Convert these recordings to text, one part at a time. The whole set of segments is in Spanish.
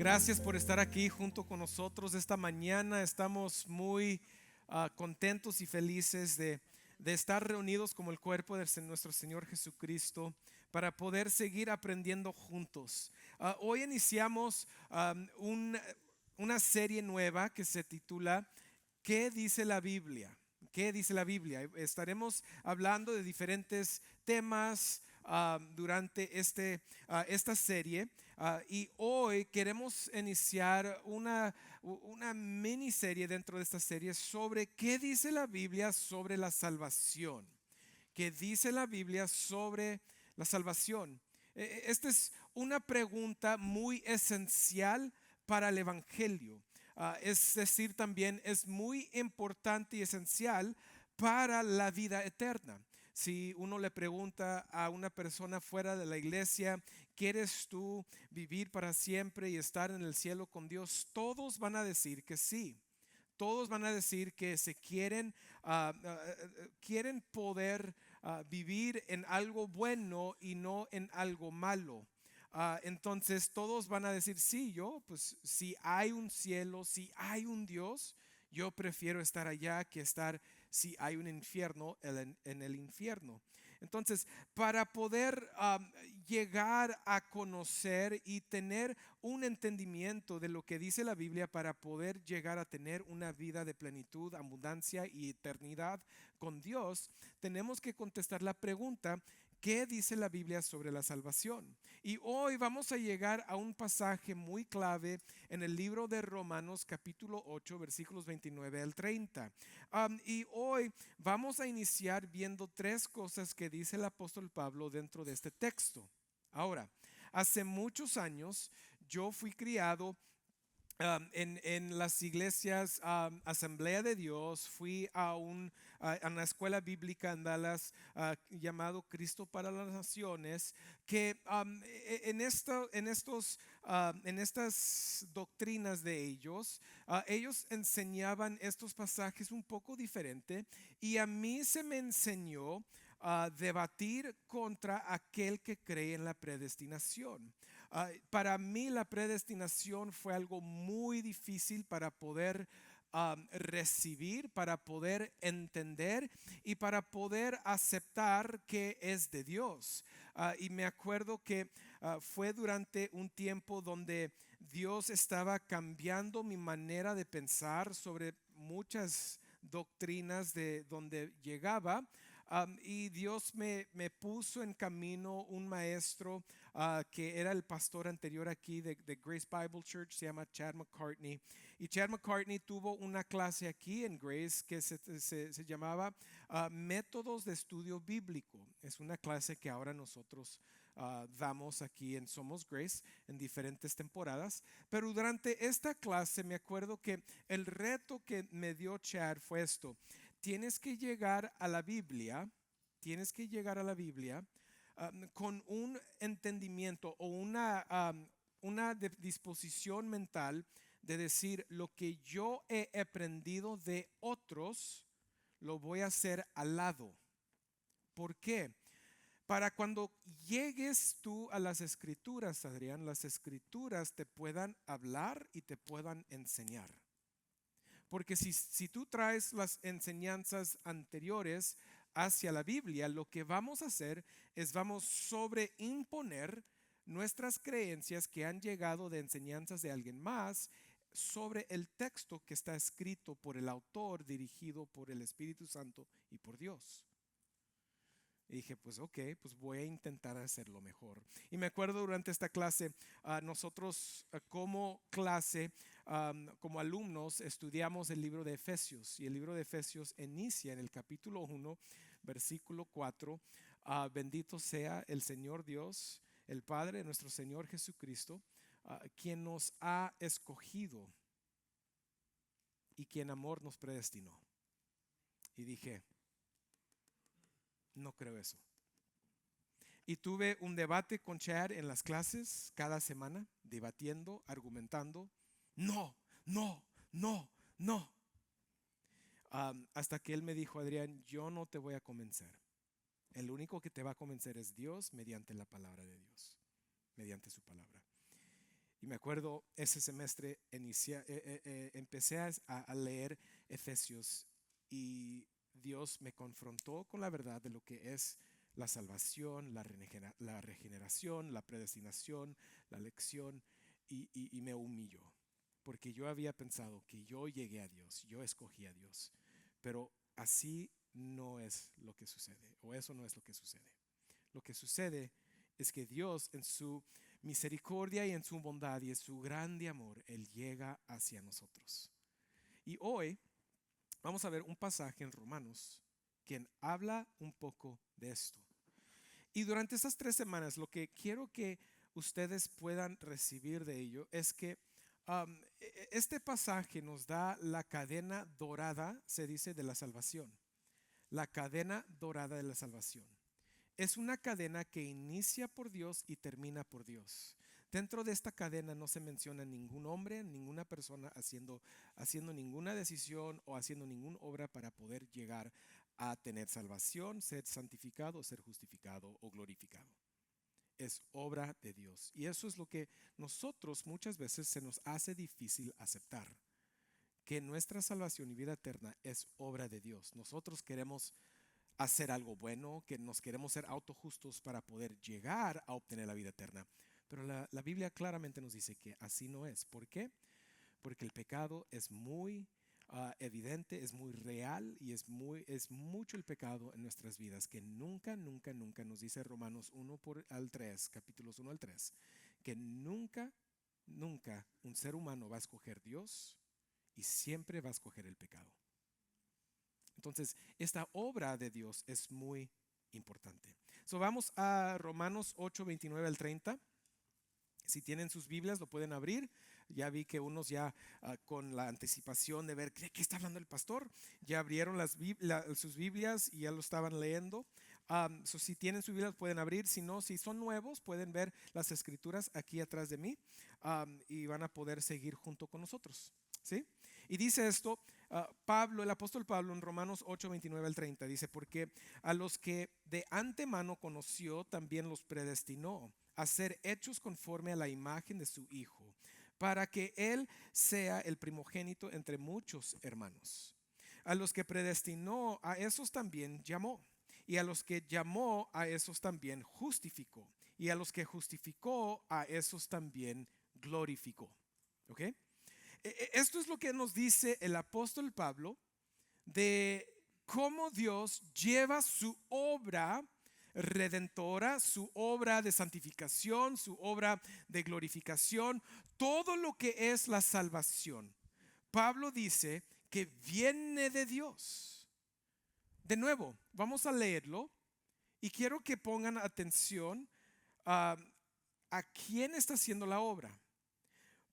Gracias por estar aquí junto con nosotros esta mañana. Estamos muy contentos y felices de estar reunidos como el cuerpo de nuestro Señor Jesucristo para poder seguir aprendiendo juntos. Hoy iniciamos una serie nueva que se titula ¿Qué dice la Biblia? ¿Qué dice la Biblia? Estaremos hablando de diferentes temas durante esta serie. Y hoy queremos iniciar una miniserie dentro de esta serie sobre qué dice la Biblia sobre la salvación. ¿Qué dice la Biblia sobre la salvación? Esta es una pregunta muy esencial para el Evangelio. Es decir, también es muy importante y esencial para la vida eterna. Si uno le pregunta a una persona fuera de la iglesia, ¿quieres tú vivir para siempre y estar en el cielo con Dios? Todos van a decir que sí. Todos van a decir que se quieren poder vivir en algo bueno y no en algo malo. Entonces todos van a decir, sí, pues si hay un cielo, si hay un Dios, yo prefiero estar allá que estar si hay un infierno en el infierno. Entonces, para poder llegar a conocer y tener un entendimiento de lo que dice la Biblia, para poder llegar a tener una vida de plenitud, abundancia y eternidad con Dios, tenemos que contestar la pregunta: ¿qué dice la Biblia sobre la salvación? Y hoy vamos a llegar a un pasaje muy clave en el libro de Romanos capítulo 8 versículos 29 al 30. Y hoy vamos a iniciar viendo tres cosas que dice el apóstol Pablo dentro de este texto. Ahora, hace muchos años yo fui criado en las iglesias Asamblea de Dios. Fui a una escuela bíblica en Dallas llamado Cristo para las Naciones, que en estas doctrinas de ellos, ellos enseñaban estos pasajes un poco diferente, y a mí se me enseñó a debatir contra aquel que cree en la predestinación. Para mí la predestinación fue algo muy difícil para poder recibir, para poder entender y para poder aceptar que es de Dios. Y me acuerdo que fue durante un tiempo donde Dios estaba cambiando mi manera de pensar sobre muchas doctrinas de donde llegaba. Y Dios me puso en camino un maestro que era el pastor anterior aquí de Grace Bible Church. Se llama Chad McCartney. Y Chad McCartney tuvo una clase aquí en Grace que se llamaba Métodos de Estudio Bíblico. Es una clase que ahora nosotros damos aquí en Somos Grace en diferentes temporadas. Pero durante esta clase me acuerdo que el reto que me dio Chad fue esto: tienes que llegar a la Biblia, tienes que llegar a la Biblia con un entendimiento o una disposición mental de decir: lo que yo he aprendido de otros, lo voy a hacer al lado. ¿Por qué? Para cuando llegues tú a las escrituras, Adrián, las escrituras te puedan hablar y te puedan enseñar. Porque si tú traes las enseñanzas anteriores hacia la Biblia, lo que vamos a hacer es vamos sobreimponer nuestras creencias que han llegado de enseñanzas de alguien más sobre el texto que está escrito por el autor, dirigido por el Espíritu Santo y por Dios. Y dije, pues ok, pues voy a intentar hacerlo mejor. Y me acuerdo durante esta clase, nosotros como clase, como alumnos, estudiamos el libro de Efesios. Y el libro de Efesios inicia en el capítulo 1, versículo 4. Bendito sea el Señor Dios, el Padre de nuestro Señor Jesucristo, quien nos ha escogido y quien amor nos predestinó. Y dije, no creo eso. Y tuve un debate con Chad en las clases cada semana, debatiendo, argumentando. No, no, no, no. Hasta que él me dijo: Adrián, yo no te voy a convencer. El único que te va a convencer es Dios mediante la palabra de Dios, mediante su palabra. Y Me acuerdo ese semestre empecé a leer Efesios y Dios me confrontó con la verdad de lo que es la salvación, la regeneración, la predestinación, la elección y me humilló. Porque yo había pensado que yo llegué a Dios, yo escogí a Dios, pero así no es lo que sucede, o eso no es lo que sucede. Lo que sucede es que Dios en su misericordia y en su bondad y en su grande amor, Él llega hacia nosotros. Y hoy vamos a ver un pasaje en Romanos quien habla un poco de esto. Y durante estas 3 semanas lo que quiero que ustedes puedan recibir de ello es que este pasaje nos da la cadena dorada, se dice, de la salvación. La cadena dorada de la salvación. Es una cadena que inicia por Dios y termina por Dios. Dentro de esta cadena no se menciona ningún hombre, ninguna persona haciendo ninguna decisión o haciendo ninguna obra para poder llegar a tener salvación, ser santificado, ser justificado o glorificado. Es obra de Dios. Y eso es lo que nosotros muchas veces se nos hace difícil aceptar. Que nuestra salvación y vida eterna es obra de Dios. Nosotros queremos hacer algo bueno, que nos queremos ser autojustos para poder llegar a obtener la vida eterna. Pero la Biblia claramente nos dice que así no es. ¿Por qué? Porque el pecado es muy evidente, es muy real y es mucho el pecado en nuestras vidas que nunca nos dice Romanos 1 al 3, capítulos 1 al 3, que nunca un ser humano va a escoger Dios y siempre va a escoger el pecado. Entonces, esta obra de Dios es muy importante. Vamos a Romanos 8, 29 al 30. Si tienen sus Biblias, lo pueden abrir. Ya vi que unos ya con la anticipación de ver qué está hablando el pastor, ya abrieron sus Biblias y ya lo estaban leyendo. Si tienen sus Biblias, pueden abrir. Si no, si son nuevos, pueden ver las escrituras aquí atrás de mí y van a poder seguir junto con nosotros. ¿Sí? Y dice esto, el apóstol Pablo en Romanos 8, 29 al 30, dice, porque a los que de antemano conoció, también los predestinó a ser hechos conforme a la imagen de su Hijo, para que Él sea el primogénito entre muchos hermanos. A los que predestinó, a esos también llamó. Y a los que llamó, a esos también justificó. Y a los que justificó, a esos también glorificó. ¿Ok? Esto es lo que nos dice el apóstol Pablo de cómo Dios lleva su obra redentora, su obra de santificación, su obra de glorificación, todo lo que es la salvación. Pablo dice que viene de Dios. De nuevo, vamos a leerlo y quiero que pongan atención a quién está haciendo la obra.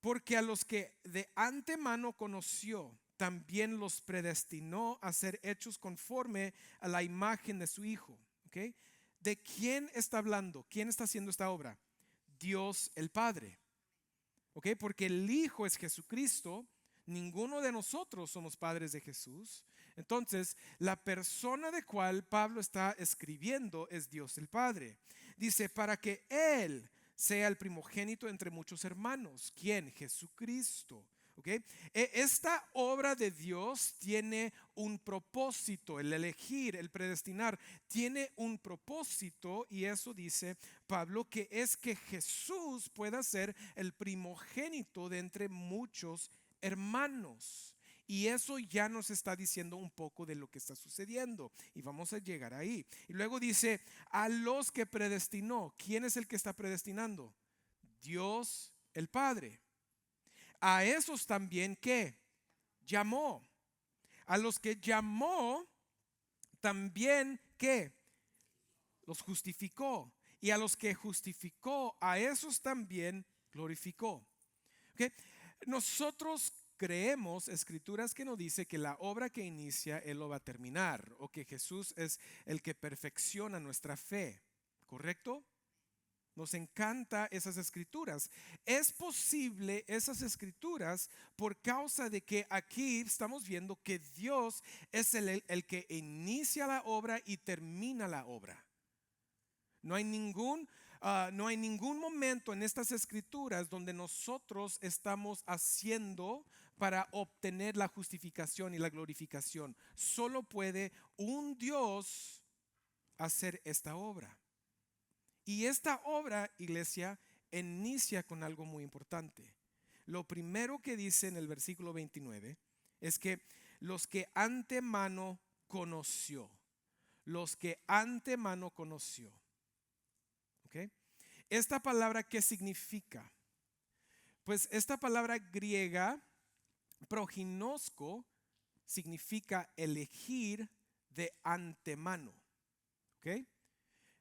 Porque a los que de antemano conoció, también los predestinó a ser hechos conforme a la imagen de su Hijo. ¿Okay? ¿De quién está hablando? ¿Quién está haciendo esta obra? Dios el Padre. ¿Okay? Porque el Hijo es Jesucristo. Ninguno de nosotros somos padres de Jesús. Entonces, la persona de cual Pablo está escribiendo es Dios el Padre. Dice, para que Él sea el primogénito entre muchos hermanos. ¿Quién? Jesucristo. ¿Okay? Esta obra de Dios tiene un propósito, el elegir, el predestinar, tiene un propósito y eso dice Pablo que es que Jesús pueda ser el primogénito de entre muchos hermanos. Y eso ya nos está diciendo un poco de lo que está sucediendo. Y vamos a llegar ahí. Y luego dice, a los que predestinó. ¿Quién es el que está predestinando? Dios el Padre. A esos también, ¿qué? Llamó. A los que llamó, también, ¿qué? Los justificó. Y a los que justificó, a esos también glorificó. ¿Okay? Nosotros creemos escrituras que nos dice que la obra que inicia Él lo va a terminar, o que Jesús es el que perfecciona nuestra fe, ¿correcto? Nos encanta esas escrituras. Es posible esas escrituras por causa de que aquí estamos viendo que Dios es el que inicia la obra y termina la obra. No hay ningún No hay ningún momento en estas escrituras donde nosotros estamos haciendo para obtener la justificación y la glorificación. Solo puede un Dios hacer esta obra. Y esta obra, iglesia, inicia con algo muy importante. Lo primero que dice en el versículo 29 es que los que antemano conoció, los que antemano conoció. ¿Ok? Esta palabra, ¿qué significa? Pues esta palabra griega, proginosko, significa elegir de antemano. ¿Ok?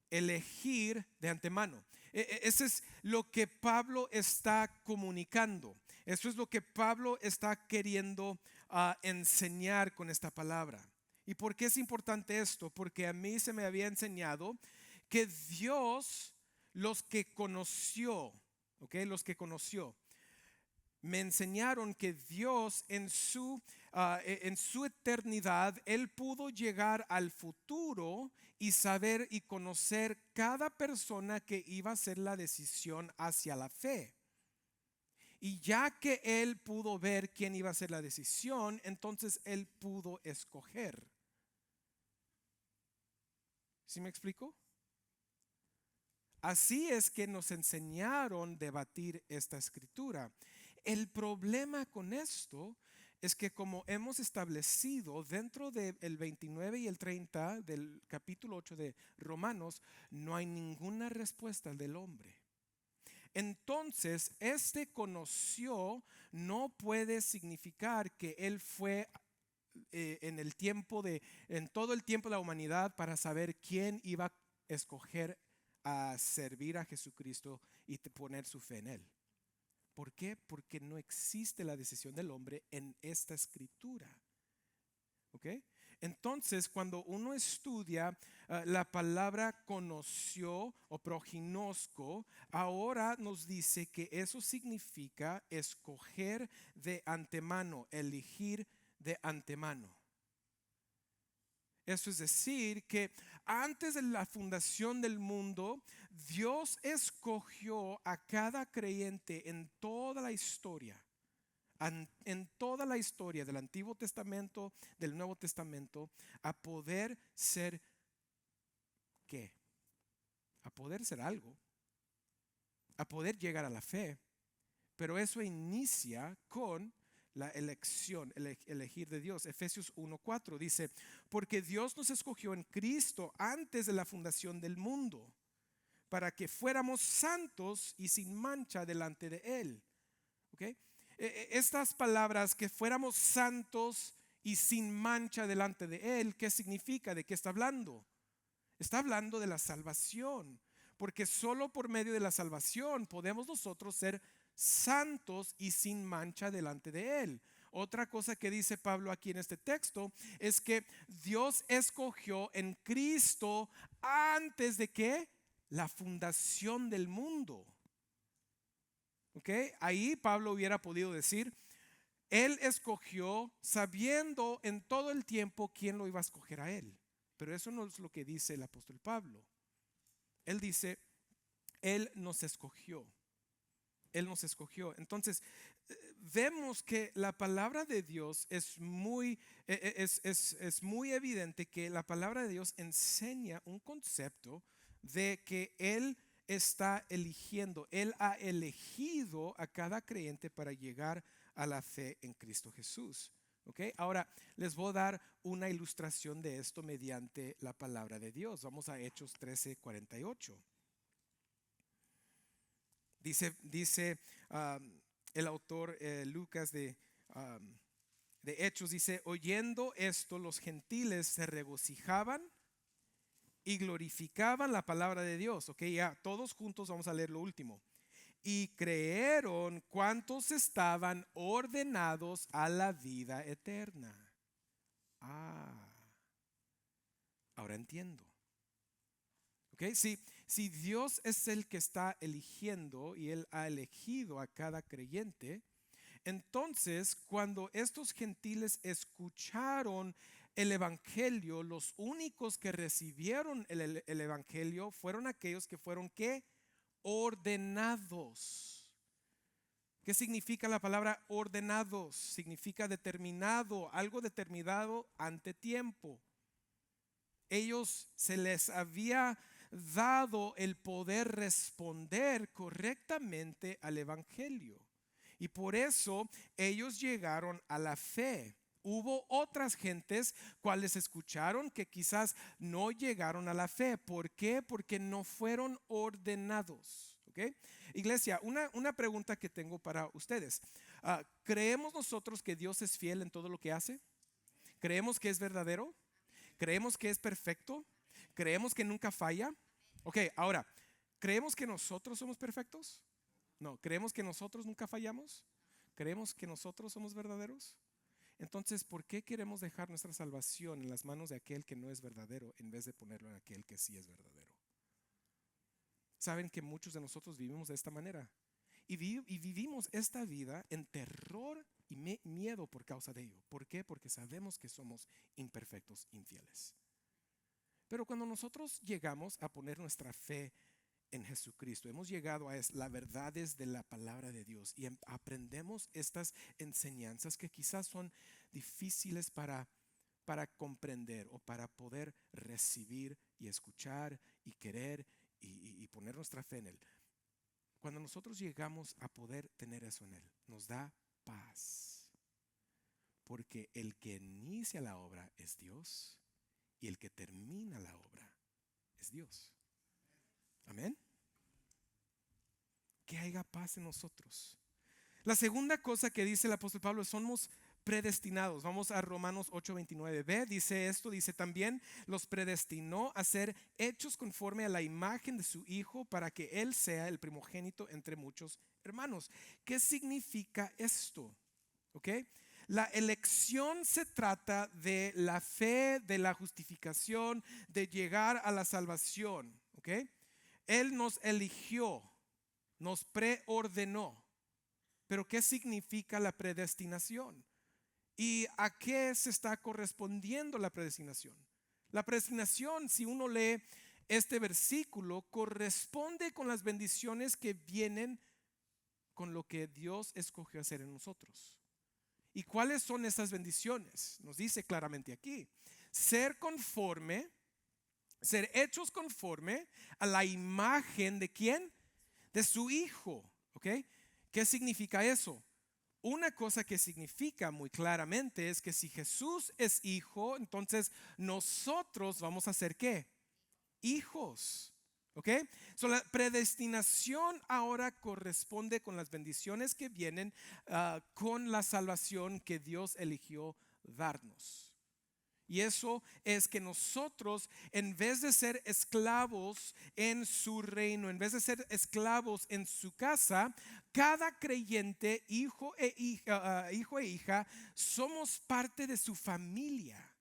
Elegir de antemano. Ese es lo que Pablo está comunicando. Eso es lo que Pablo está queriendo enseñar con esta palabra. ¿Y por qué es importante esto? Porque a mí se me había enseñado que Dios, los que conoció, ¿ok? Los que conoció, me enseñaron que Dios en su eternidad, Él pudo llegar al futuro y saber y conocer cada persona que iba a hacer la decisión hacia la fe. Y ya que Él pudo ver quién iba a hacer la decisión, entonces Él pudo escoger. ¿Sí me explico? Así es que nos enseñaron debatir esta escritura. El problema con esto es que, como hemos establecido dentro del 29 y el 30 del capítulo 8 de Romanos, no hay ninguna respuesta del hombre. Entonces, este conoció no puede significar que él fue en todo el tiempo de la humanidad para saber quién iba a escoger a servir a Jesucristo y poner su fe en Él. ¿Por qué? Porque no existe la decisión del hombre en esta escritura. ¿Ok? Entonces, cuando uno estudia la palabra conoció o prognosco, ahora nos dice que eso significa escoger de antemano, elegir de antemano. Eso es decir, que antes de la fundación del mundo, Dios escogió a cada creyente en toda la historia, en toda la historia del Antiguo Testamento, del Nuevo Testamento, a poder ser ¿qué? A poder ser algo, a poder llegar a la fe. Pero eso inicia con la elección, elegir de Dios. Efesios 1:4 dice, porque Dios nos escogió en Cristo antes de la fundación del mundo, para que fuéramos santos y sin mancha delante de Él. ¿Okay? Estas palabras, que fuéramos santos y sin mancha delante de Él, ¿qué significa? ¿De qué está hablando? Está hablando de la salvación, porque solo por medio de la salvación podemos nosotros ser santos y sin mancha delante de Él. Otra cosa que dice Pablo aquí en este texto es que Dios escogió en Cristo antes de que la fundación del mundo. ¿Ok? Ahí Pablo hubiera podido decir, Él escogió sabiendo en todo el tiempo quién lo iba a escoger a Él. Pero eso no es lo que dice el apóstol Pablo. Él dice, Él nos escogió. Él nos escogió. Entonces, vemos que la palabra de Dios es muy evidente que la palabra de Dios enseña un concepto de que Él está eligiendo. Él ha elegido a cada creyente para llegar a la fe en Cristo Jesús. ¿Okay? Ahora les voy a dar una ilustración de esto mediante la palabra de Dios. Vamos a Hechos 13:48. Dice el autor Lucas de Hechos, dice, oyendo esto los gentiles se regocijaban y glorificaban la palabra de Dios. Ok, ya todos juntos vamos a leer lo último. Y creyeron cuantos estaban ordenados a la vida eterna. Ahora entiendo. Ok, si Dios es el que está eligiendo y Él ha elegido a cada creyente, entonces cuando estos gentiles escucharon el evangelio, los únicos que recibieron el evangelio fueron aquellos que fueron ¿qué? ordenados. ¿Qué significa la palabra ordenados? Significa determinado, algo determinado ante tiempo. Ellos se les había dado el poder responder correctamente al evangelio. Y por eso ellos llegaron a la fe. Hubo otras gentes cuales escucharon que quizás no llegaron a la fe. ¿Por qué? Porque no fueron ordenados. ¿Ok? Iglesia, una pregunta que tengo para ustedes. ¿Creemos nosotros que Dios es fiel en todo lo que hace? ¿Creemos que es verdadero? ¿Creemos que es perfecto? ¿Creemos que nunca falla? Ok, ahora, ¿creemos que nosotros somos perfectos? No, ¿creemos que nosotros nunca fallamos? ¿Creemos que nosotros somos verdaderos? Entonces, ¿por qué queremos dejar nuestra salvación en las manos de aquel que no es verdadero en vez de ponerlo en aquel que sí es verdadero? Saben que muchos de nosotros vivimos de esta manera y vivimos esta vida en terror y miedo por causa de ello. ¿Por qué? Porque sabemos que somos imperfectos, infieles. Pero cuando nosotros llegamos a poner nuestra fe en Jesucristo, hemos llegado a las verdades de la palabra de Dios y aprendemos estas enseñanzas que quizás son difíciles para comprender o para poder recibir y escuchar y querer y poner nuestra fe en Él. Cuando nosotros llegamos a poder tener eso en Él, nos da paz. Porque el que inicia la obra es Dios y el que termina la obra es Dios. Amén. Que haya paz en nosotros. La segunda cosa que dice el apóstol Pablo es somos predestinados. Vamos a Romanos 8:29b. Dice esto, dice también los predestinó a ser hechos conforme a la imagen de su Hijo para que Él sea el primogénito entre muchos hermanos. ¿Qué significa esto? ¿Ok? La elección se trata de la fe, de la justificación, de llegar a la salvación. ¿Ok? Él nos eligió, nos preordenó. Pero ¿qué significa la predestinación? ¿Y a qué se está correspondiendo la predestinación? La predestinación, si uno lee este versículo, corresponde con las bendiciones que vienen con lo que Dios escogió hacer en nosotros. ¿Y cuáles son esas bendiciones? Nos dice claramente aquí. Ser hechos conforme a la imagen de ¿quién? De su Hijo. ¿Ok? ¿Qué significa eso? Una cosa que significa muy claramente es que si Jesús es hijo, entonces nosotros vamos a ser ¿qué? Hijos. ¿Ok? La predestinación ahora corresponde con las bendiciones que vienen con la salvación que Dios eligió darnos. Y eso es que nosotros, en vez de ser esclavos en su reino, en vez de ser esclavos en su casa, cada creyente, hijo e hija, somos parte de su familia.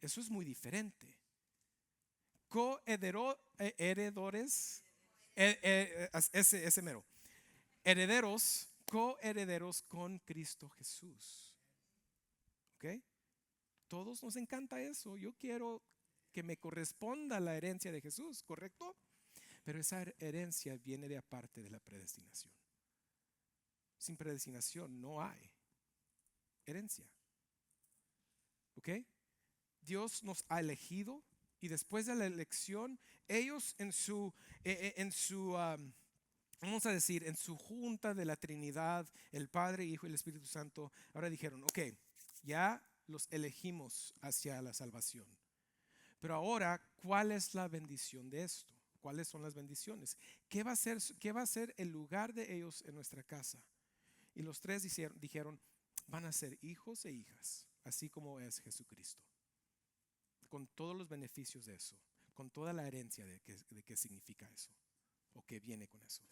Eso es muy diferente. Coheredores, ese mero. Herederos, coherederos con Cristo Jesús. ¿Ok? Todos nos encanta eso. Yo quiero que me corresponda la herencia de Jesús, ¿correcto? Pero esa herencia viene de aparte de la predestinación. Sin predestinación no hay herencia. ¿Ok? Dios nos ha elegido y después de la elección, ellos vamos a decir, en su junta de la Trinidad, el Padre, Hijo y el Espíritu Santo, ahora dijeron, ok, ya los elegimos hacia la salvación. Pero ahora, ¿cuál es la bendición de esto? ¿Cuáles son las bendiciones? ¿Qué va a ser el lugar de ellos en nuestra casa? Y los tres dijeron, van a ser hijos e hijas, así como es Jesucristo. Con todos los beneficios de eso, con toda la herencia de qué significa eso, o qué viene con eso.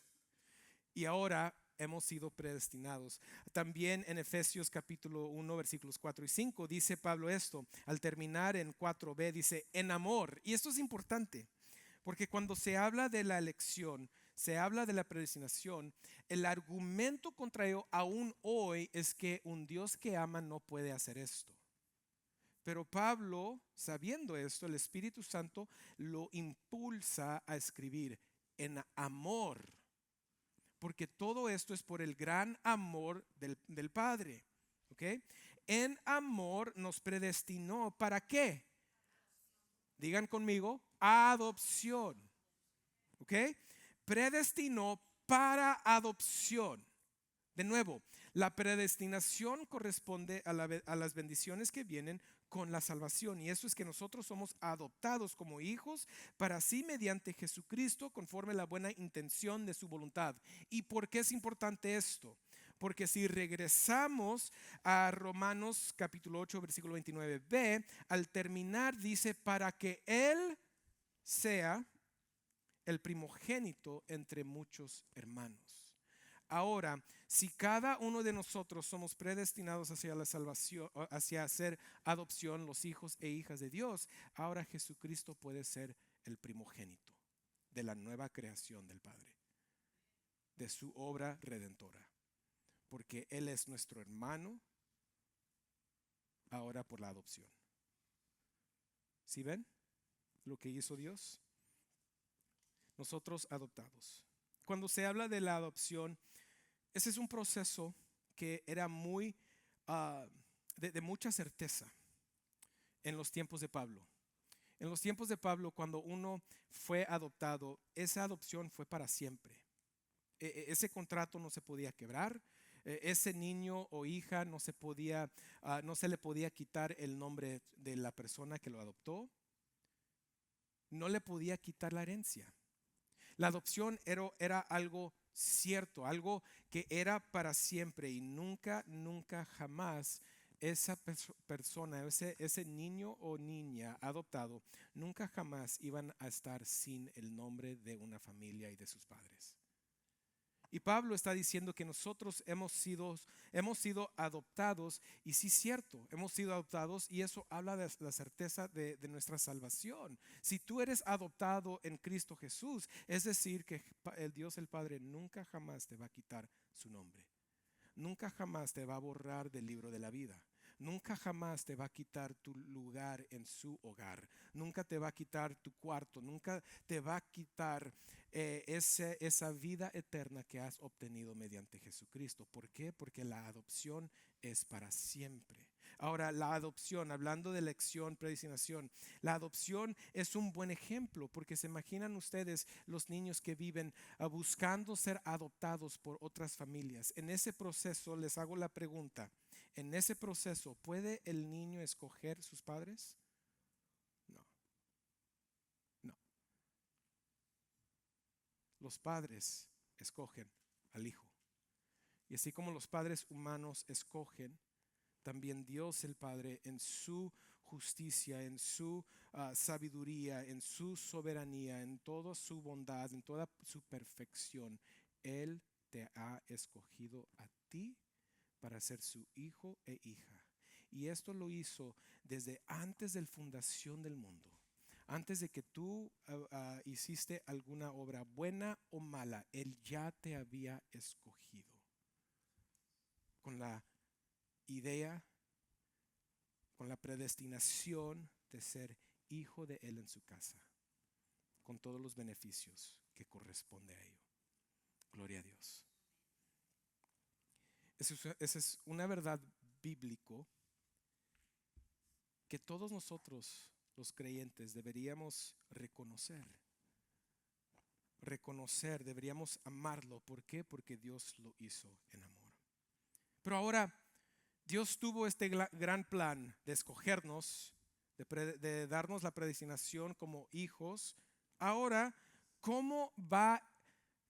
Y ahora hemos sido predestinados. También en Efesios capítulo 1 versículos 4 y 5 dice Pablo esto, al terminar en 4b dice, en amor. Y esto es importante, porque cuando se habla de la elección, se habla de la predestinación, el argumento contra ello aún hoy es que un Dios que ama no puede hacer esto. Pero Pablo, sabiendo esto, el Espíritu Santo lo impulsa a escribir, en amor, porque todo esto es por el gran amor del Padre. ¿Ok? En amor nos predestinó. ¿Para qué? Digan conmigo, adopción. ¿Ok? Predestinó para adopción. De nuevo, la predestinación corresponde a las bendiciones que vienen con la salvación. Y eso es que nosotros somos adoptados como hijos para sí mediante Jesucristo conforme a la buena intención de su voluntad. ¿Y por qué es importante esto? Porque si regresamos a Romanos capítulo 8, versículo 29b, al terminar dice, para que Él sea el primogénito entre muchos hermanos. Ahora, si cada uno de nosotros somos predestinados hacia la salvación, hacia hacer adopción, los hijos e hijas de Dios, ahora Jesucristo puede ser el primogénito de la nueva creación del Padre, de su obra redentora, porque Él es nuestro hermano ahora por la adopción. ¿Sí ven lo que hizo Dios? Nosotros adoptados. Cuando se habla de la adopción, ese es un proceso que era muy de mucha certeza en los tiempos de Pablo. En los tiempos de Pablo, cuando uno fue adoptado, esa adopción fue para siempre. Ese contrato no se podía quebrar. Ese niño o hija no se le podía quitar el nombre de la persona que lo adoptó. No le podía quitar la herencia. La adopción era algo cierto, algo que era para siempre y nunca, nunca, jamás esa persona, ese niño o niña adoptado, nunca jamás iban a estar sin el nombre de una familia y de sus padres. Y Pablo está diciendo que nosotros hemos sido adoptados, y sí es cierto, hemos sido adoptados, y eso habla de la certeza de nuestra salvación. Si tú eres adoptado en Cristo Jesús, es decir, que el Dios el Padre nunca jamás te va a quitar su nombre. Nunca jamás te va a borrar del libro de la vida. Nunca jamás te va a quitar tu lugar en su hogar. Nunca te va a quitar tu cuarto. Nunca te va a quitar esa vida eterna que has obtenido mediante Jesucristo. ¿Por qué? Porque la adopción es para siempre. Ahora, la adopción, hablando de elección, predestinación, la adopción es un buen ejemplo, porque se imaginan ustedes los niños que viven buscando ser adoptados por otras familias. En ese proceso les hago la pregunta, en ese proceso, ¿puede el niño escoger sus padres? No, no. Los padres escogen al hijo. Y así como los padres humanos escogen, también Dios el Padre en su justicia, en su sabiduría, en su soberanía, en toda su bondad, en toda su perfección, Él te ha escogido a ti para ser su hijo e hija. Y esto lo hizo desde antes de la fundación del mundo. Antes de que tú hiciste alguna obra buena o mala, Él ya te había escogido con la idea, con la predestinación de ser hijo de Él en su casa, con todos los beneficios que corresponde a ello. Gloria a Dios. Esa es una verdad bíblico que todos nosotros, los creyentes, deberíamos reconocer. Deberíamos amarlo. ¿Por qué? Porque Dios lo hizo en amor. Pero ahora, Dios tuvo este gran plan de escogernos, de darnos la predestinación como hijos. Ahora, ¿cómo va a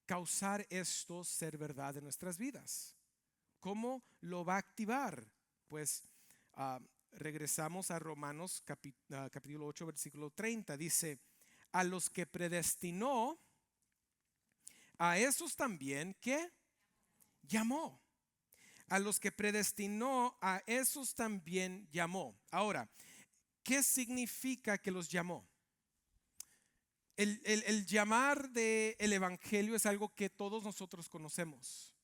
causar esto ser verdad en nuestras vidas? ¿Cómo lo va a activar? Pues regresamos a Romanos capítulo 8, versículo 30. Dice, a los que predestinó, a esos también, ¿qué? Llamó. A los que predestinó, a esos también llamó. Ahora, ¿qué significa que los llamó? El llamar del evangelio es algo que todos nosotros conocemos.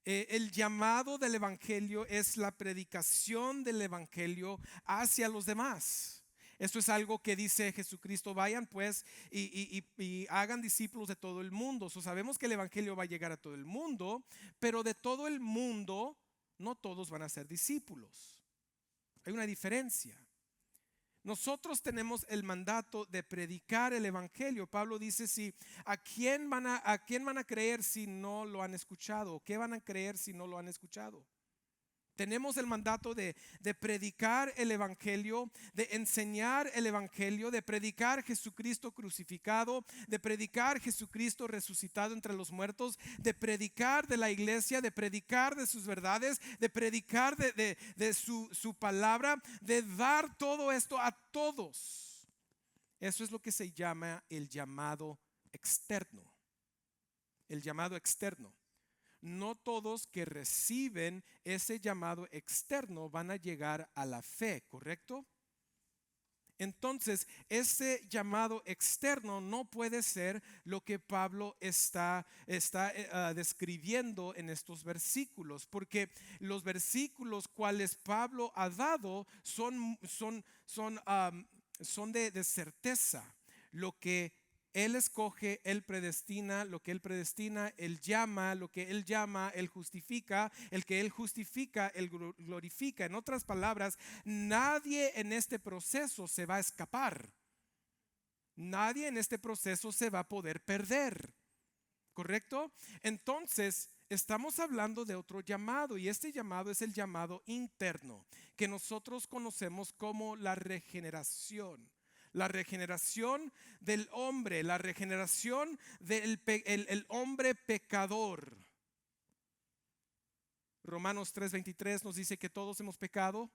El llamado del evangelio es la predicación del evangelio hacia los demás. Esto es algo que dice Jesucristo: vayan pues y hagan discípulos de todo el mundo. Sabemos que el evangelio va a llegar a todo el mundo, pero de todo el mundo no todos van a ser discípulos. Hay una diferencia. Nosotros tenemos el mandato de predicar el evangelio. Pablo dice: ¿a quién van a creer si no lo han escuchado? ¿Qué van a creer si no lo han escuchado? Tenemos el mandato de predicar el evangelio, de enseñar el evangelio, de predicar Jesucristo crucificado, de predicar Jesucristo resucitado entre los muertos, de predicar de la iglesia, de predicar de sus verdades, de predicar de su palabra, de dar todo esto a todos. Eso es lo que se llama el llamado externo. El llamado externo. No todos que reciben ese llamado externo van a llegar a la fe, ¿correcto? Entonces, ese llamado externo no puede ser lo que Pablo está describiendo en estos versículos, porque los versículos cuales Pablo ha dado son de certeza. Lo que Él escoge, Él predestina; lo que Él predestina, Él llama; lo que Él llama, Él justifica; el que Él justifica, Él glorifica. En otras palabras, nadie en este proceso se va a escapar. Nadie en este proceso se va a poder perder, ¿correcto? Entonces, estamos hablando de otro llamado, y este llamado es el llamado interno, que nosotros conocemos como la regeneración. La regeneración del hombre, la regeneración del el hombre pecador. Romanos 3:23 nos dice que todos hemos pecado.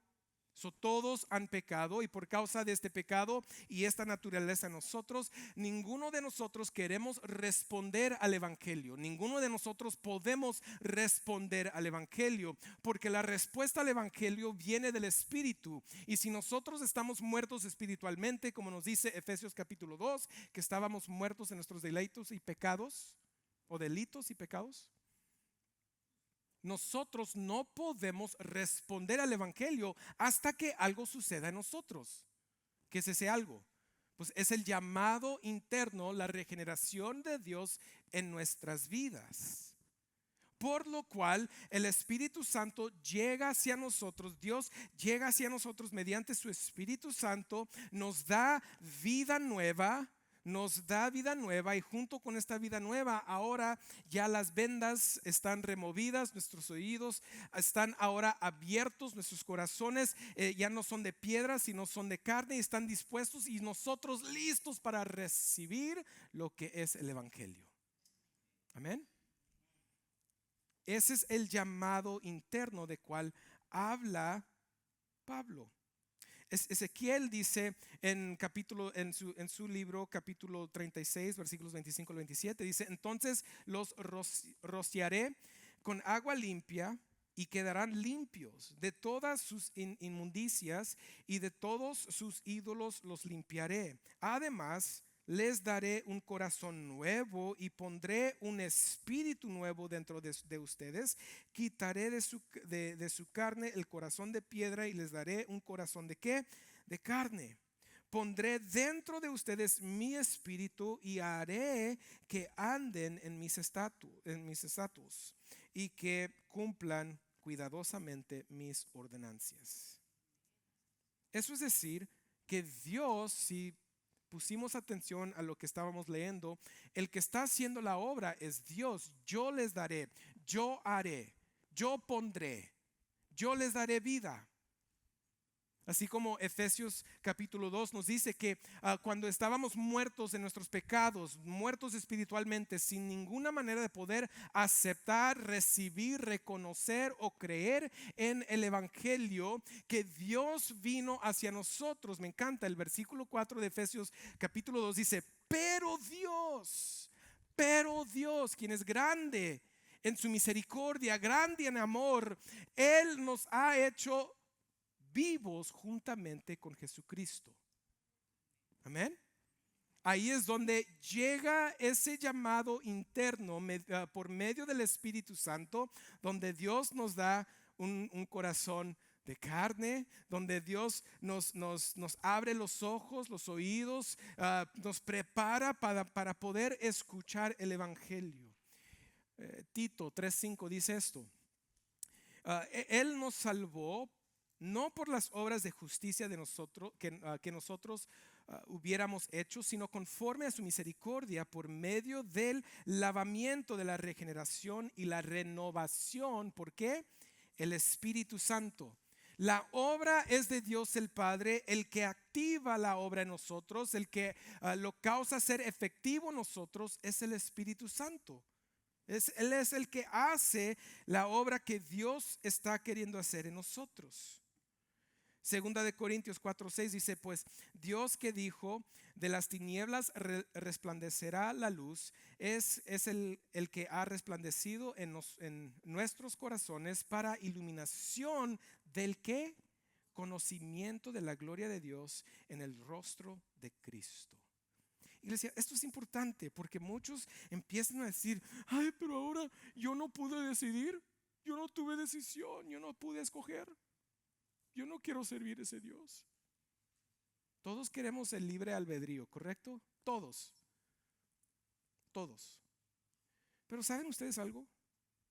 Todos han pecado, y por causa de este pecado y esta naturaleza en nosotros, ninguno de nosotros queremos responder al evangelio. Ninguno de nosotros podemos responder al evangelio, porque la respuesta al evangelio viene del Espíritu. Y si nosotros estamos muertos espiritualmente, como nos dice Efesios capítulo 2, que estábamos muertos en nuestros delitos y pecados, o delitos y pecados, nosotros no podemos responder al evangelio hasta que algo suceda en nosotros. ¿Qué es ese algo? Pues es el llamado interno, la regeneración de Dios en nuestras vidas. Por lo cual el Espíritu Santo llega hacia nosotros. Dios llega hacia nosotros mediante su Espíritu Santo, nos da vida nueva. Nos da vida nueva, y junto con esta vida nueva, ahora ya las vendas están removidas, nuestros oídos están ahora abiertos, nuestros corazones ya no son de piedra, sino son de carne, y están dispuestos y nosotros listos para recibir lo que es el evangelio. Amén. Ese es el llamado interno de cual habla Pablo. Ezequiel dice en su libro capítulo 36 versículos 25 al 27, dice: entonces los rociaré con agua limpia, y quedarán limpios de todas sus inmundicias, y de todos sus ídolos los limpiaré. Además, les daré un corazón nuevo, y pondré un espíritu nuevo dentro de ustedes. Quitaré de su carne el corazón de piedra, y les daré un corazón ¿de qué? De carne. Pondré dentro de ustedes mi espíritu, y haré que anden en mis estatutos, y que cumplan cuidadosamente mis ordenanzas. Eso es decir, que Dios, si pusimos atención a lo que estábamos leyendo, el que está haciendo la obra es Dios. Yo les daré, yo haré, yo pondré, yo les daré vida. Así como Efesios capítulo 2 nos dice que cuando estábamos muertos en nuestros pecados, muertos espiritualmente, sin ninguna manera de poder aceptar, recibir, reconocer o creer en el evangelio, que Dios vino hacia nosotros. Me encanta el versículo 4 de Efesios capítulo 2, dice: pero Dios, quien es grande en su misericordia, grande en amor, Él nos ha hecho vivos juntamente con Jesucristo. Amén. Ahí es donde llega ese llamado interno por medio del Espíritu Santo, donde Dios nos da un corazón de carne, donde Dios nos abre los ojos, los oídos, nos prepara para poder escuchar el Evangelio. Tito 3:5 dice esto: Él nos salvó no por las obras de justicia de nosotros que nosotros hubiéramos hecho, sino conforme a su misericordia, por medio del lavamiento de la regeneración y la renovación. ¿Por qué? El Espíritu Santo. La obra es de Dios el Padre, el que activa la obra en nosotros, el que lo causa ser efectivo en nosotros, es el Espíritu Santo. Él es el que hace la obra que Dios está queriendo hacer en nosotros. Segunda de Corintios 4:6 dice: pues Dios que dijo, de las tinieblas resplandecerá la luz, es el que ha resplandecido en nuestros corazones para iluminación del ¿qué? Conocimiento de la gloria de Dios en el rostro de Cristo. Iglesia, esto es importante porque muchos empiezan a decir: ay, pero ahora yo no pude decidir, yo no tuve decisión, yo no pude escoger, yo no quiero servir a ese Dios. Todos queremos el libre albedrío, ¿correcto? Todos. Pero ¿saben ustedes algo?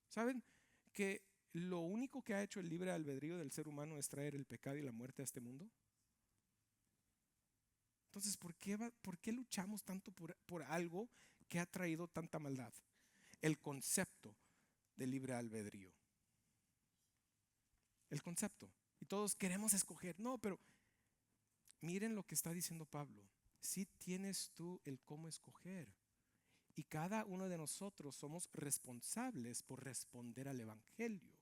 ¿Saben que lo único que ha hecho el libre albedrío del ser humano es traer el pecado y la muerte a este mundo? Entonces, ¿por qué luchamos tanto por algo que ha traído tanta maldad? El concepto de libre albedrío. El concepto. Y todos queremos escoger. No, pero miren lo que está diciendo Pablo. Si tienes tú el cómo escoger. Y cada uno de nosotros somos responsables por responder al Evangelio.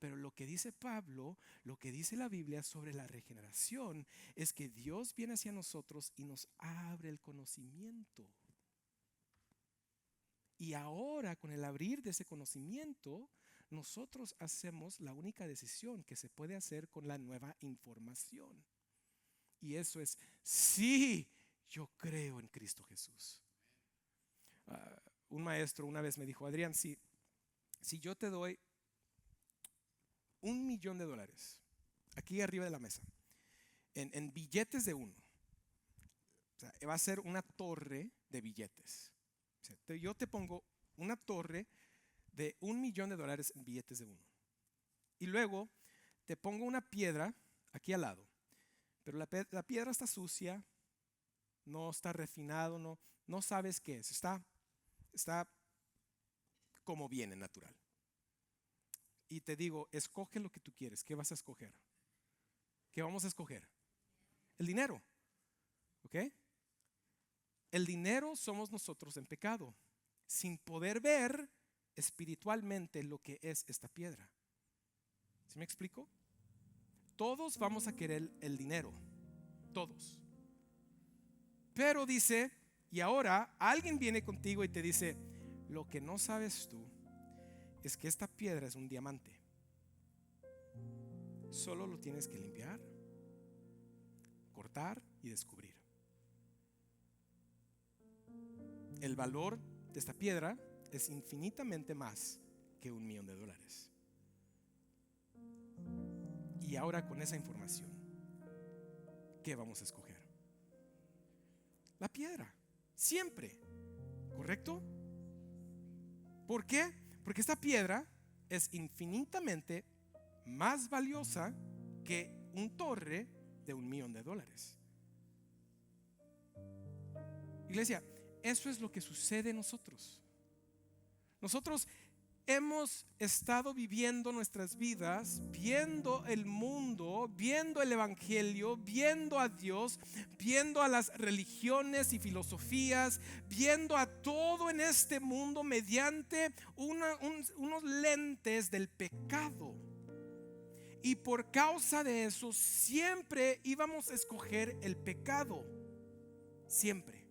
Pero lo que dice Pablo, lo que dice la Biblia sobre la regeneración, es que Dios viene hacia nosotros y nos abre el conocimiento. Y ahora, con el abrir de ese conocimiento, nosotros hacemos la única decisión que se puede hacer con la nueva información. Y eso es: sí, yo creo en Cristo Jesús. Un maestro una vez me dijo: Adrián, si yo te doy $1,000,000 aquí arriba de la mesa, en billetes de uno, o sea, va a ser una torre de billetes. O sea, yo te pongo una torre de $1,000,000 en billetes de uno. Y luego te pongo una piedra aquí al lado. Pero la piedra está sucia, no está refinado, no sabes qué es. Está como viene, natural. Y te digo: escoge lo que tú quieres. ¿Qué vas a escoger? ¿Qué vamos a escoger? El dinero. ¿Ok? El dinero somos nosotros en pecado, sin poder ver espiritualmente lo que es esta piedra. ¿Sí me explico? Todos vamos a querer el dinero, todos. Pero dice, y ahora alguien viene contigo y te dice: lo que no sabes tú es que esta piedra es un diamante. Solo lo tienes que limpiar, cortar y descubrir. El valor de esta piedra es infinitamente más que $1,000,000. Y ahora, con esa información, ¿qué vamos a escoger? La piedra, siempre, ¿correcto? ¿Por qué? Porque esta piedra es infinitamente más valiosa que un torre de $1,000,000. Iglesia, eso es lo que sucede en nosotros. Nosotros hemos estado viviendo nuestras vidas viendo el mundo, viendo el Evangelio, viendo a Dios, viendo a las religiones y filosofías, viendo a todo en este mundo mediante unos lentes del pecado. Y por causa de eso siempre íbamos a escoger el pecado. Siempre.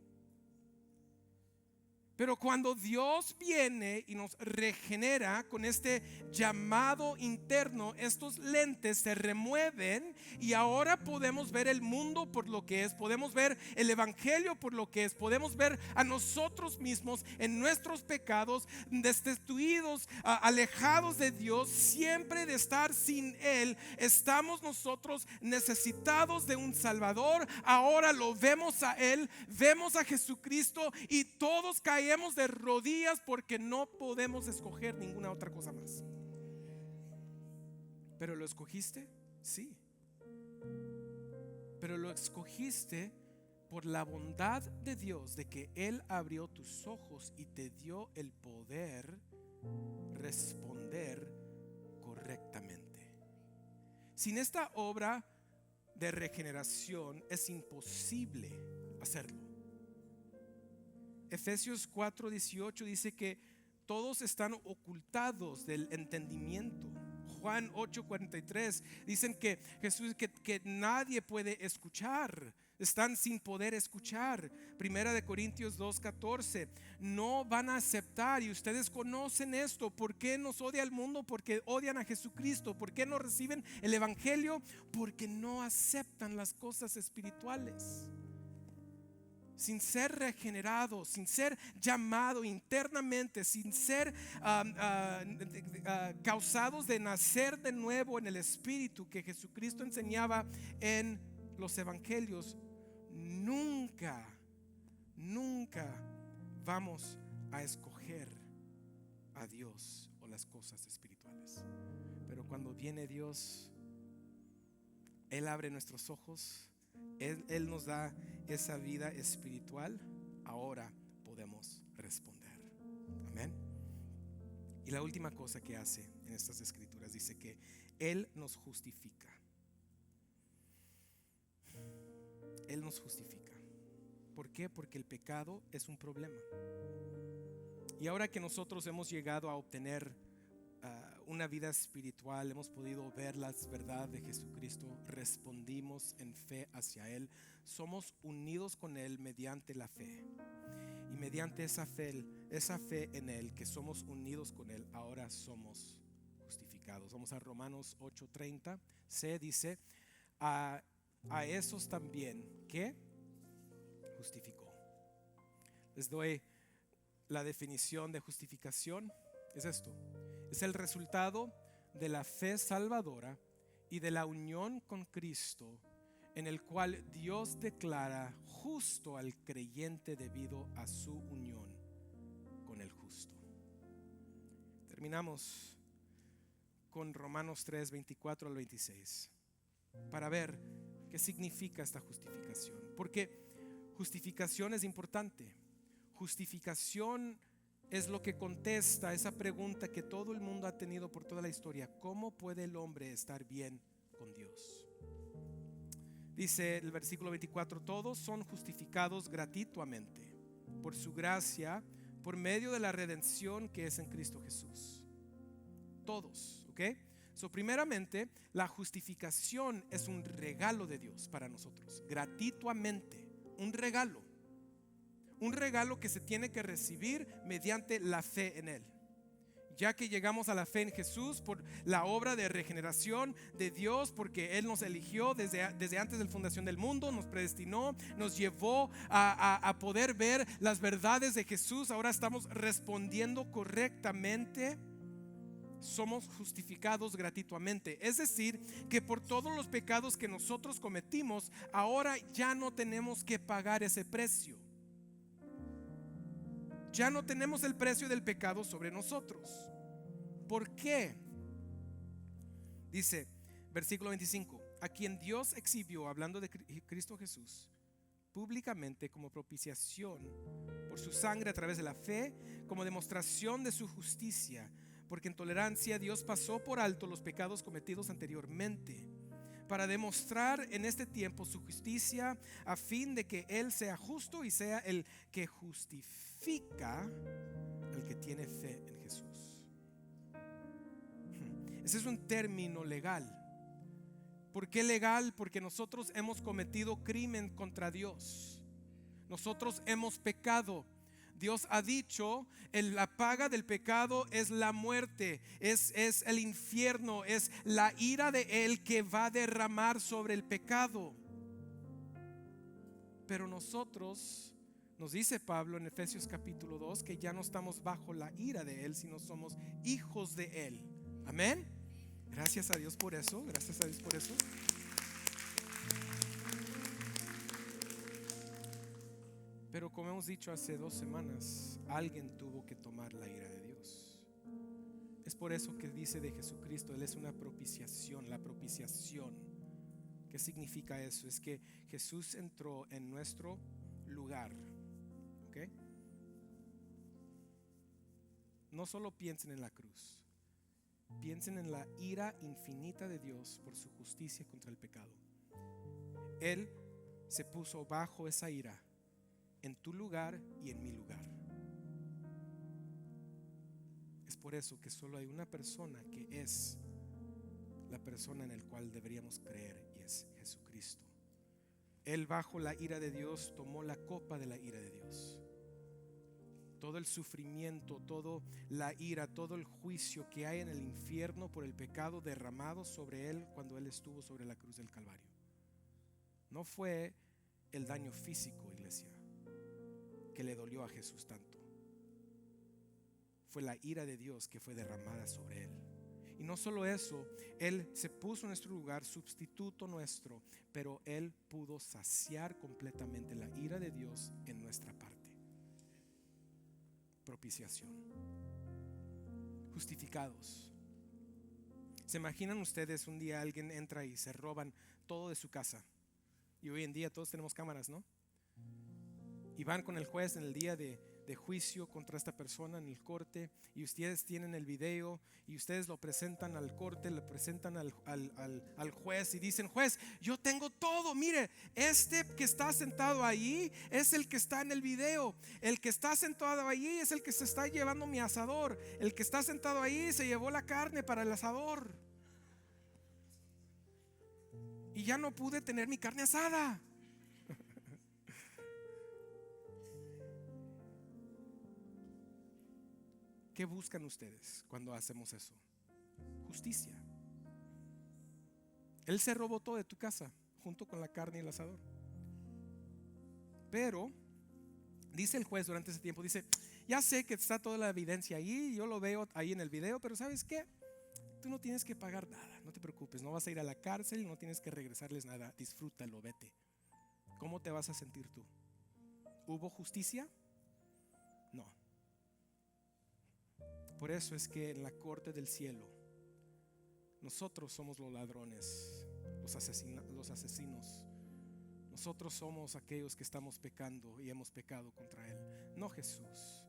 Pero cuando Dios viene y nos regenera con este llamado interno, estos lentes se remueven y ahora podemos ver el mundo por lo que es, podemos ver el evangelio por lo que es, podemos ver a nosotros mismos en nuestros pecados, destituidos, alejados de Dios, siempre de estar sin Él. Estamos nosotros necesitados de un Salvador. Ahora lo vemos a Él, vemos a Jesucristo y todos caemos de rodillas porque no podemos escoger ninguna otra cosa más. ¿Pero lo escogiste? Sí. Pero lo escogiste por la bondad de Dios, de que Él abrió tus ojos y te dio el poder responder correctamente. Sin esta obra de regeneración es imposible hacerlo. Efesios 4:18 dice que todos están ocultados del entendimiento. Juan 8:43 dicen que Jesús, que nadie puede escuchar, están sin poder escuchar. Primera de Corintios 2:14, no van a aceptar, y ustedes conocen esto. ¿Por qué nos odia el mundo? Porque odian a Jesucristo. ¿Por qué no reciben el evangelio? Porque no aceptan las cosas espirituales. Sin ser regenerado, sin ser llamado internamente, sin ser causados de nacer de nuevo en el Espíritu que Jesucristo enseñaba en los evangelios, nunca vamos a escoger a Dios o las cosas espirituales. Pero cuando viene Dios, Él abre nuestros ojos, Él nos da esa vida espiritual. Ahora podemos responder. Amén. Y la última cosa que hace en estas escrituras, dice que Él nos justifica. Él nos justifica. ¿Por qué? Porque el pecado es un problema. Y ahora que nosotros hemos llegado a obtener una vida espiritual, hemos podido ver las verdades de Jesucristo, respondimos en fe hacia Él, somos unidos con Él mediante la fe. Y mediante esa fe en Él, que somos unidos con Él, ahora somos justificados. Vamos a Romanos 8:30. Se dice: a esos también que justificó. Les doy la definición de justificación. Es esto: es el resultado de la fe salvadora y de la unión con Cristo, en el cual Dios declara justo al creyente debido a su unión con el justo. Terminamos con Romanos 3:24 al 26 para ver qué significa esta justificación, porque justificación es importante. Justificación es lo que contesta esa pregunta que todo el mundo ha tenido por toda la historia: ¿cómo puede el hombre estar bien con Dios? Dice el versículo 24: todos son justificados gratuitamente por su gracia, por medio de la redención que es en Cristo Jesús. Todos, ¿ok? Primeramente, la justificación es un regalo de Dios para nosotros, gratuitamente, un regalo. Un regalo que se tiene que recibir mediante la fe en Él. Ya que llegamos a la fe en Jesús por la obra de regeneración de Dios, porque Él nos eligió desde antes de la fundación del mundo, nos predestinó, nos llevó a poder ver las verdades de Jesús. Ahora estamos respondiendo correctamente. Somos justificados gratuitamente. Es decir, que por todos los pecados que nosotros cometimos, ahora ya no tenemos que pagar ese precio. Ya no tenemos el precio del pecado sobre nosotros. ¿Por qué? Dice, versículo 25: a quien Dios exhibió, hablando de Cristo Jesús, públicamente como propiciación por su sangre a través de la fe, como demostración de su justicia, porque en tolerancia Dios pasó por alto los pecados cometidos anteriormente, para demostrar en este tiempo su justicia, a fin de que Él sea justo y sea el que justifica al que tiene fe en Jesús. Ese es un término legal. ¿Por qué legal? Porque nosotros hemos cometido crimen contra Dios. Nosotros hemos pecado. Dios ha dicho, la paga del pecado es la muerte, es el infierno, es la ira de Él que va a derramar sobre el pecado. Pero nosotros, nos dice Pablo en Efesios capítulo 2, que ya no estamos bajo la ira de Él, sino somos hijos de Él. Amén. Gracias a Dios por eso. Gracias a Dios por eso. Pero como hemos dicho hace 2 semanas, alguien tuvo que tomar la ira de Dios. Es por eso que dice de Jesucristo, Él es una propiciación. La propiciación, ¿qué significa eso? Es que Jesús entró en nuestro lugar. ¿Ok? No solo piensen en la cruz, piensen en la ira infinita de Dios por su justicia contra el pecado. Él se puso bajo esa ira en tu lugar y en mi lugar. Es por eso que solo hay una persona que es la persona en la cual deberíamos creer, y es Jesucristo. Él bajo la ira de Dios tomó la copa de la ira de Dios. Todo el sufrimiento, toda la ira, todo el juicio que hay en el infierno por el pecado derramado sobre Él cuando Él estuvo sobre la cruz del Calvario. No fue el daño físico, iglesia, que le dolió a Jesús tanto. Fue la ira de Dios que fue derramada sobre Él. Y no solo eso, Él se puso en nuestro lugar, sustituto nuestro, pero Él pudo saciar completamente la ira de Dios en nuestra parte. Propiciación. Justificados. ¿Se imaginan ustedes un día alguien entra y se roban todo de su casa? Y hoy en día todos tenemos cámaras, ¿no? Y van con el juez en el día de juicio contra esta persona en el corte, y ustedes tienen el video y ustedes lo presentan al corte, lo presentan al juez y dicen: juez, yo tengo todo, mire, este que está sentado ahí es el que está en el video, el que está sentado ahí es el que se está llevando mi asador, el que está sentado ahí se llevó la carne para el asador y ya no pude tener mi carne asada. ¿Qué buscan ustedes cuando hacemos eso? Justicia. Él se robó todo de tu casa junto con la carne y el asador. Pero dice el juez durante ese tiempo, dice: ya sé que está toda la evidencia ahí, yo lo veo ahí en el video, pero ¿sabes qué? Tú no tienes que pagar nada, no te preocupes, no vas a ir a la cárcel, no tienes que regresarles nada, disfrútalo, vete. ¿Cómo te vas a sentir tú? ¿Hubo justicia? No. Por eso es que en la corte del cielo nosotros somos los ladrones, los asesinos. Nosotros somos aquellos que estamos pecando y hemos pecado contra Él, no Jesús.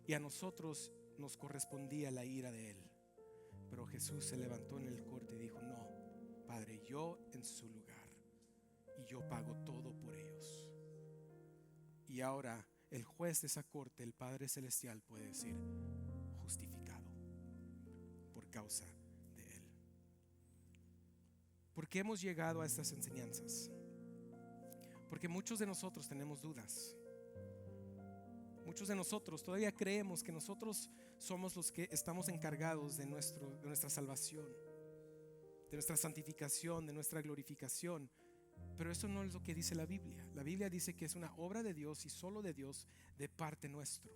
Y a nosotros nos correspondía la ira de Él. Pero Jesús se levantó en el corte y dijo: no, Padre, yo en su lugar, y yo pago todo por ellos. Y ahora el juez de esa corte, el Padre Celestial, puede decir: justificado por causa de Él. ¿Por qué hemos llegado a estas enseñanzas? Porque muchos de nosotros tenemos dudas. Muchos de nosotros todavía creemos que nosotros somos los que estamos encargados de nuestra salvación, de nuestra santificación, de nuestra glorificación. Pero eso no es lo que dice la Biblia. La Biblia dice que es una obra de Dios y solo de Dios de parte nuestro.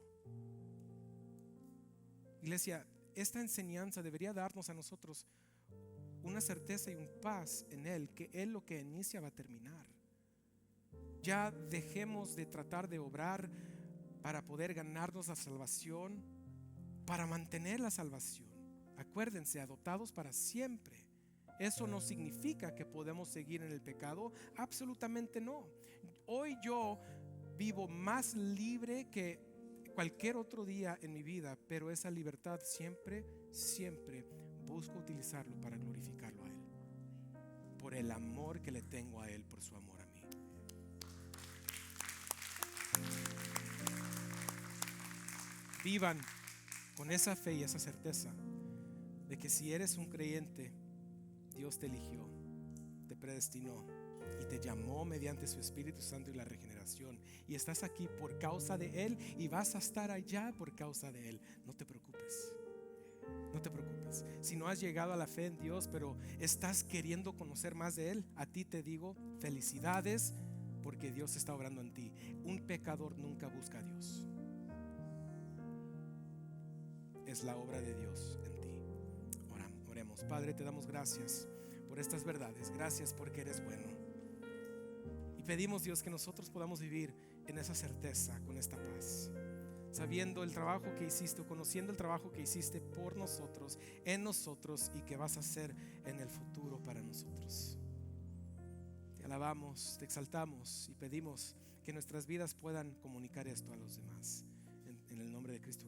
Iglesia, esta enseñanza debería darnos a nosotros una certeza y un paz en Él, que Él lo que inicia va a terminar. Ya dejemos de tratar de obrar para poder ganarnos la salvación, para mantener la salvación. Acuérdense, adoptados para siempre. Eso no significa que podemos seguir en el pecado, absolutamente no. Hoy yo vivo más libre que cualquier otro día en mi vida, pero esa libertad siempre busco utilizarlo para glorificarlo a Él, por el amor que le tengo a Él, por su amor a mí. Vivan con esa fe y esa certeza de que si eres un creyente, Dios te eligió, te predestinó y te llamó mediante su Espíritu Santo y la regeneración, y estás aquí por causa de Él y vas a estar allá por causa de Él. No te preocupes. No te preocupes. Si no has llegado a la fe en Dios, pero estás queriendo conocer más de Él, a ti te digo felicidades, porque Dios está obrando en ti. Un pecador nunca busca a Dios. Es la obra de Dios en ti. Oremos. Padre, te damos gracias por estas verdades. Gracias porque eres bueno. Y pedimos, Dios, que nosotros podamos vivir en esa certeza, con esta paz, sabiendo el trabajo que hiciste, conociendo el trabajo que hiciste por nosotros, en nosotros, y que vas a hacer en el futuro para nosotros. Te alabamos, te exaltamos y pedimos que nuestras vidas puedan comunicar esto a los demás. En el nombre de Cristo Jesús.